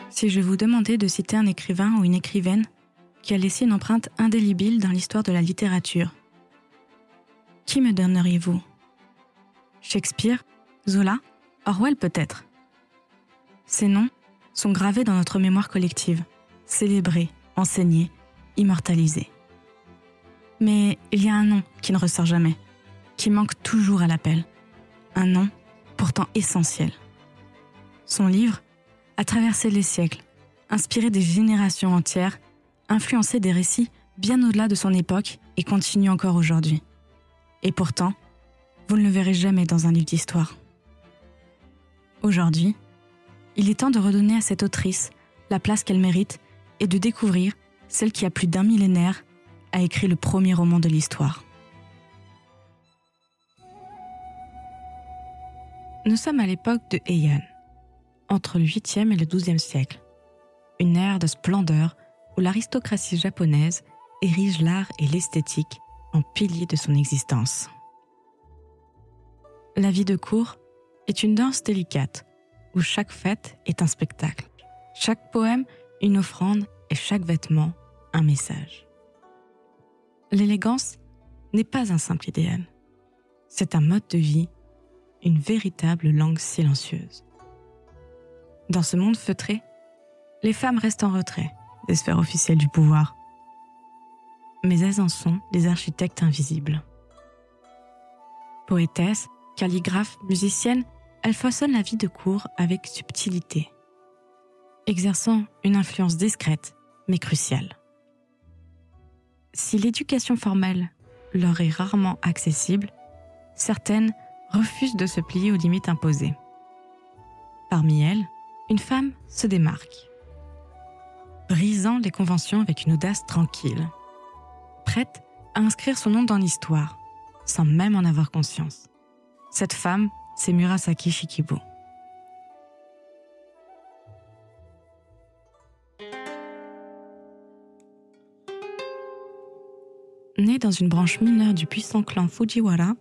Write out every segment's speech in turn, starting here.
Si je vous demandais de citer un écrivain ou une écrivaine qui a laissé une empreinte indélébile dans l'histoire de la littérature, qui me donneriez-vous ? Shakespeare, Zola, Orwell peut-être. Ces noms sont gravés dans notre mémoire collective, célébrés, enseignés, immortalisés. Mais il y a un nom qui ne ressort jamais, qui manque toujours à l'appel. Un nom pourtant essentiel. Son livre a traversé les siècles, inspiré des générations entières, influencé des récits bien au-delà de son époque et continue encore aujourd'hui. Et pourtant, vous ne le verrez jamais dans un livre d'histoire. Aujourd'hui, il est temps de redonner à cette autrice la place qu'elle mérite et de découvrir celle qui a plus d'un millénaire a écrit le premier roman de l'histoire. Nous sommes à l'époque de Heian, entre le 8e et le 12e siècle. Une ère de splendeur où l'aristocratie japonaise érige l'art et l'esthétique en piliers de son existence. La vie de cour est une danse délicate où chaque fête est un spectacle, chaque poème une offrande et chaque vêtement un message. L'élégance n'est pas un simple idéal, c'est un mode de vie, une véritable langue silencieuse. Dans ce monde feutré, les femmes restent en retrait des sphères officielles du pouvoir, mais elles en sont les architectes invisibles. Poétesse, calligraphe, musicienne, elle façonne la vie de cour avec subtilité, exerçant une influence discrète mais cruciale. Si l'éducation formelle leur est rarement accessible, certaines refusent de se plier aux limites imposées. Parmi elles, une femme se démarque, brisant les conventions avec une audace tranquille, prête à inscrire son nom dans l'histoire, sans même en avoir conscience. Cette femme, c'est Murasaki Shikibu. Née dans une branche mineure du puissant clan Fujiwara,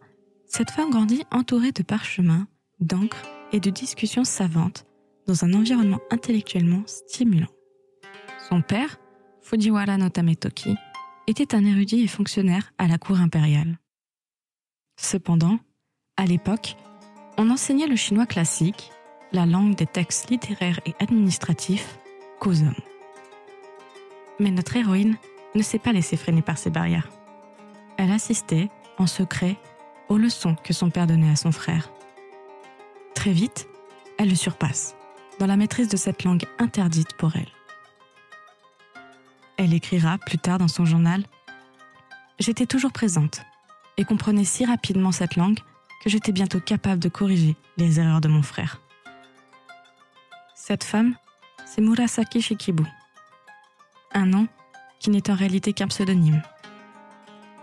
cette femme grandit entourée de parchemins, d'encre et de discussions savantes dans un environnement intellectuellement stimulant. Son père, Fujiwara no Tametoki, était un érudit et fonctionnaire à la cour impériale. Cependant, à l'époque, on enseignait le chinois classique, la langue des textes littéraires et administratifs, qu'aux hommes. Mais notre héroïne ne s'est pas laissée freiner par ces barrières. Elle assistait, en secret, aux leçons que son père donnait à son frère. Très vite, elle le surpasse, dans la maîtrise de cette langue interdite pour elle. Elle écrira plus tard dans son journal « J'étais toujours présente et comprenais si rapidement cette langue que j'étais bientôt capable de corriger les erreurs de mon frère. » Cette femme, c'est Murasaki Shikibu, un nom qui n'est en réalité qu'un pseudonyme,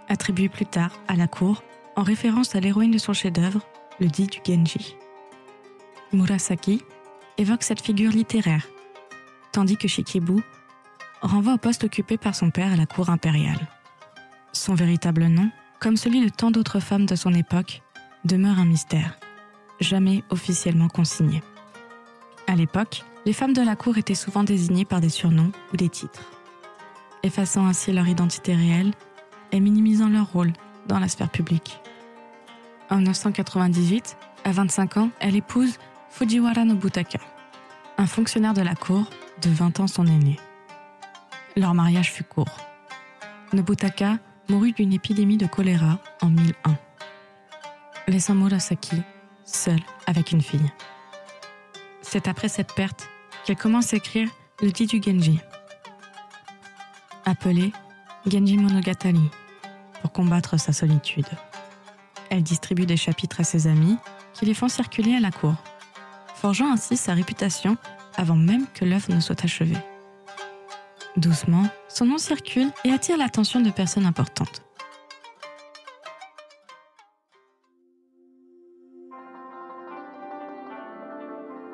attribué plus tard à la cour en référence à l'héroïne de son chef-d'œuvre, le dit du Genji. Murasaki évoque cette figure littéraire, tandis que Shikibu renvoie au poste occupé par son père à la cour impériale. Son véritable nom, comme celui de tant d'autres femmes de son époque, demeure un mystère, jamais officiellement consigné. À l'époque, les femmes de la cour étaient souvent désignées par des surnoms ou des titres, effaçant ainsi leur identité réelle et minimisant leur rôle dans la sphère publique. En 1998, à 25 ans, elle épouse Fujiwara Nobutaka, un fonctionnaire de la cour de 20 ans son aîné. Leur mariage fut court. Nobutaka mourut d'une épidémie de choléra en 1001, laissant Murasaki seule avec une fille. C'est après cette perte qu'elle commence à écrire le dit du Genji, appelé Genji Monogatari, pour combattre sa solitude. Elle distribue des chapitres à ses amis qui les font circuler à la cour, forgeant ainsi sa réputation avant même que l'œuvre ne soit achevée. Doucement, son nom circule et attire l'attention de personnes importantes.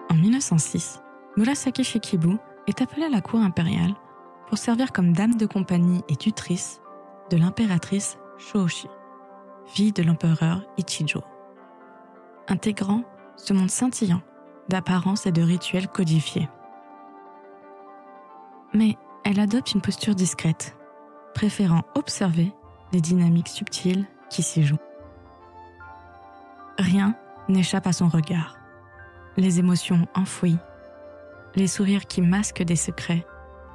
En 1906, Murasaki Shikibu est appelée à la cour impériale pour servir comme dame de compagnie et tutrice de l'impératrice Shōshi, fille de l'empereur Ichijo, intégrant ce monde scintillant d'apparence et de rituels codifiés. Mais elle adopte une posture discrète, préférant observer les dynamiques subtiles qui s'y jouent. Rien n'échappe à son regard. Les émotions enfouies, les sourires qui masquent des secrets,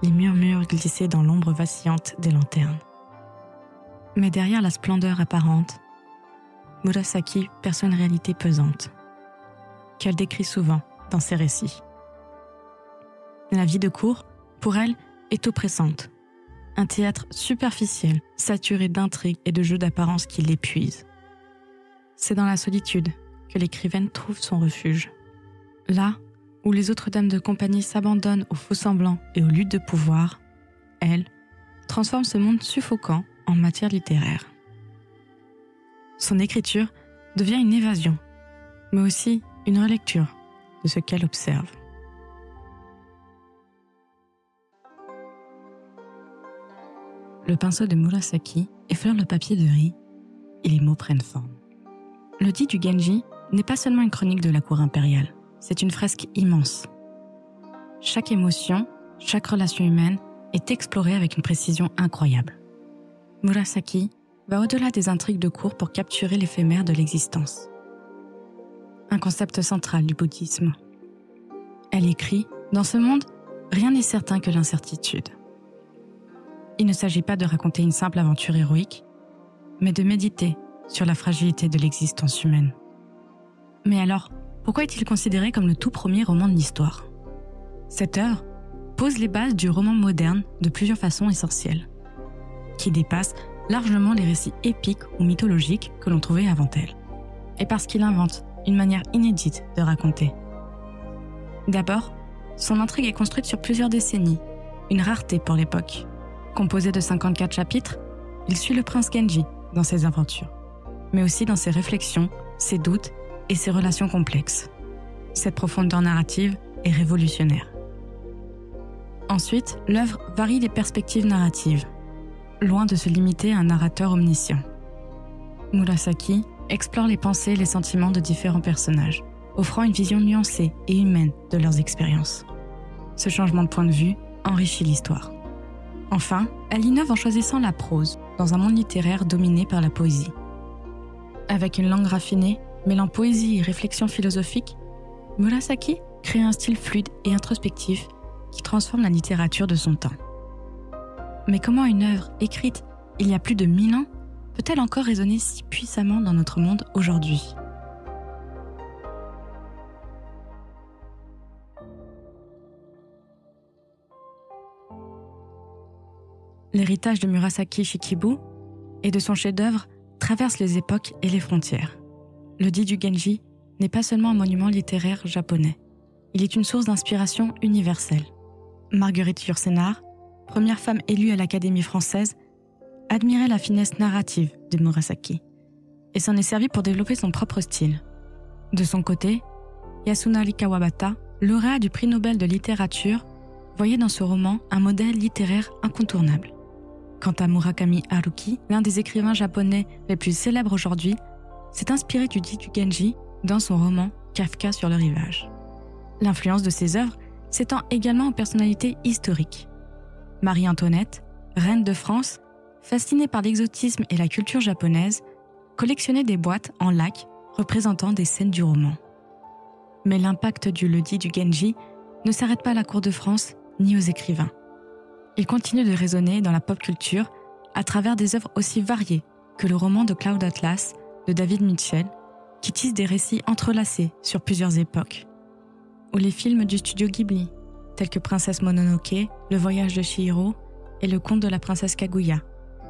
les murmures glissés dans l'ombre vacillante des lanternes. Mais derrière la splendeur apparente, Murasaki perçoit une réalité pesante, qu'elle décrit souvent dans ses récits. La vie de cour, pour elle, est oppressante. Un théâtre superficiel, saturé d'intrigues et de jeux d'apparence qui l'épuisent. C'est dans la solitude que l'écrivaine trouve son refuge. Là où les autres dames de compagnie s'abandonnent aux faux-semblants et aux luttes de pouvoir, elle transforme ce monde suffocant en matière littéraire. Son écriture devient une évasion, mais aussi une relecture de ce qu'elle observe. Le pinceau de Murasaki effleure le papier de riz et les mots prennent forme. Le dit du Genji n'est pas seulement une chronique de la cour impériale, c'est une fresque immense. Chaque émotion, chaque relation humaine est explorée avec une précision incroyable. Murasaki va au-delà des intrigues de cour pour capturer l'éphémère de l'existence. Un concept central du bouddhisme. Elle écrit « Dans ce monde, rien n'est certain que l'incertitude. Il ne s'agit pas de raconter une simple aventure héroïque, mais de méditer sur la fragilité de l'existence humaine. » Mais alors, pourquoi est-il considéré comme le tout premier roman de l'histoire ? Cette œuvre pose les bases du roman moderne de plusieurs façons essentielles, qui dépassent largement les récits épiques ou mythologiques que l'on trouvait avant elle, et parce qu'il invente une manière inédite de raconter. D'abord, son intrigue est construite sur plusieurs décennies, une rareté pour l'époque. Composé de 54 chapitres, il suit le prince Genji dans ses aventures, mais aussi dans ses réflexions, ses doutes et ses relations complexes. Cette profondeur narrative est révolutionnaire. Ensuite, l'œuvre varie les perspectives narratives, loin de se limiter à un narrateur omniscient. Murasaki explore les pensées et les sentiments de différents personnages, offrant une vision nuancée et humaine de leurs expériences. Ce changement de point de vue enrichit l'histoire. Enfin, elle innove en choisissant la prose, dans un monde littéraire dominé par la poésie. Avec une langue raffinée, mêlant poésie et réflexion philosophique, Murasaki crée un style fluide et introspectif qui transforme la littérature de son temps. Mais comment une œuvre écrite il y a plus de 1000 ans peut-elle encore résonner si puissamment dans notre monde aujourd'hui ? L'héritage de Murasaki Shikibu et de son chef-d'œuvre traverse les époques et les frontières. Le dit du Genji n'est pas seulement un monument littéraire japonais. Il est une source d'inspiration universelle. Marguerite Yourcenar, première femme élue à l'Académie française, admirait la finesse narrative de Murasaki et s'en est servi pour développer son propre style. De son côté, Yasunari Kawabata, lauréat du prix Nobel de littérature, voyait dans ce roman un modèle littéraire incontournable. Quant à Murakami Haruki, l'un des écrivains japonais les plus célèbres aujourd'hui, s'est inspiré du dit du Genji dans son roman Kafka sur le rivage. L'influence de ses œuvres s'étend également aux personnalités historiques. Marie-Antoinette, reine de France, fascinée par l'exotisme et la culture japonaise, collectionnait des boîtes en lac représentant des scènes du roman. Mais l'impact du le dit du Genji ne s'arrête pas à la cour de France ni aux écrivains. Il continue de résonner dans la pop culture à travers des œuvres aussi variées que le roman de Cloud Atlas de David Mitchell, qui tisse des récits entrelacés sur plusieurs époques, ou les films du studio Ghibli, tels que Princesse Mononoke, Le voyage de Chihiro et Le conte de la princesse Kaguya,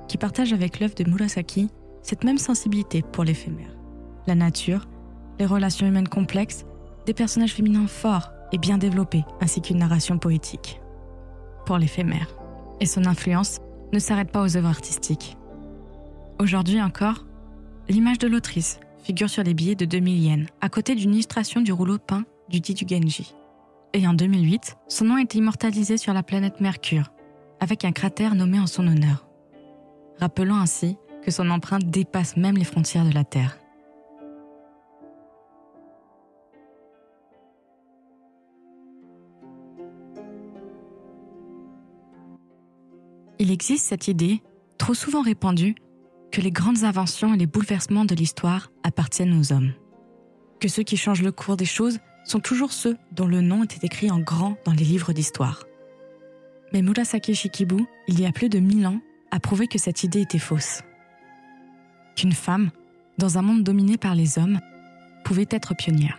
qui partagent avec l'œuvre de Murasaki cette même sensibilité pour l'éphémère. La nature, les relations humaines complexes, des personnages féminins forts et bien développés, ainsi qu'une narration poétique. Pour l'éphémère. Et son influence ne s'arrête pas aux œuvres artistiques. Aujourd'hui encore, l'image de l'autrice figure sur les billets de 2000 yens, à côté d'une illustration du rouleau peint du dit du Genji. Et en 2008, son nom a été immortalisé sur la planète Mercure, avec un cratère nommé en son honneur, rappelant ainsi que son empreinte dépasse même les frontières de la Terre. Il existe cette idée, trop souvent répandue, que les grandes inventions et les bouleversements de l'histoire appartiennent aux hommes. Que ceux qui changent le cours des choses sont toujours ceux dont le nom était écrit en grand dans les livres d'histoire. Mais Murasaki Shikibu, il y a plus de 1000 ans, a prouvé que cette idée était fausse. Qu'une femme, dans un monde dominé par les hommes, pouvait être pionnière.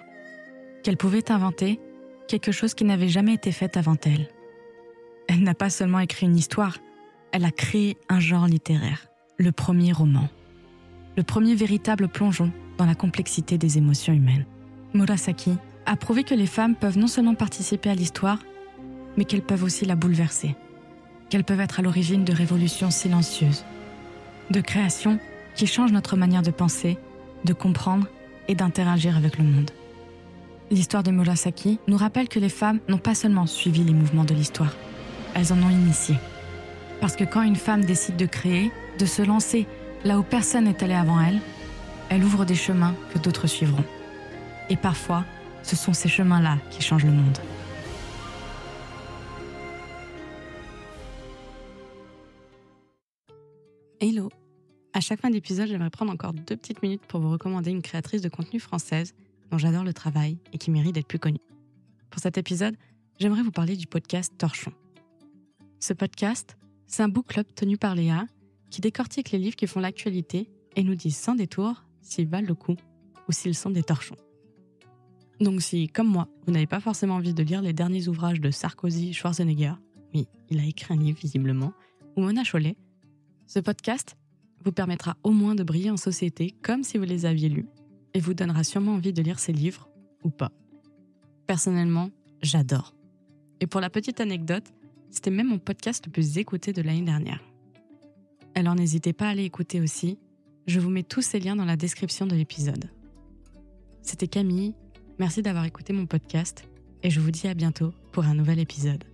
Qu'elle pouvait inventer quelque chose qui n'avait jamais été fait avant elle. Elle n'a pas seulement écrit une histoire, elle a créé un genre littéraire, le premier roman. Le premier véritable plongeon dans la complexité des émotions humaines. Murasaki a prouvé que les femmes peuvent non seulement participer à l'histoire, mais qu'elles peuvent aussi la bouleverser. Qu'elles peuvent être à l'origine de révolutions silencieuses, de créations qui changent notre manière de penser, de comprendre et d'interagir avec le monde. L'histoire de Murasaki nous rappelle que les femmes n'ont pas seulement suivi les mouvements de l'histoire, elles en ont initié. Parce que quand une femme décide de créer, de se lancer là où personne n'est allé avant elle, elle ouvre des chemins que d'autres suivront. Et parfois, ce sont ces chemins-là qui changent le monde. Hello! À chaque fin d'épisode, j'aimerais prendre encore 2 petites minutes pour vous recommander une créatrice de contenu française dont j'adore le travail et qui mérite d'être plus connue. Pour cet épisode, j'aimerais vous parler du podcast Torchon. Ce podcast, c'est un book club tenu par Léa qui décortique les livres qui font l'actualité et nous dit sans détour s'ils valent le coup ou s'ils sont des torchons. Donc si, comme moi, vous n'avez pas forcément envie de lire les derniers ouvrages de Sarkozy Schwarzenegger, oui, il a écrit un livre visiblement, ou Mona Chollet, ce podcast vous permettra au moins de briller en société comme si vous les aviez lus et vous donnera sûrement envie de lire ces livres ou pas. Personnellement, j'adore. Et pour la petite anecdote, c'était même mon podcast le plus écouté de l'année dernière. Alors n'hésitez pas à aller écouter aussi, je vous mets tous ces liens dans la description de l'épisode. C'était Camille, merci d'avoir écouté mon podcast et je vous dis à bientôt pour un nouvel épisode.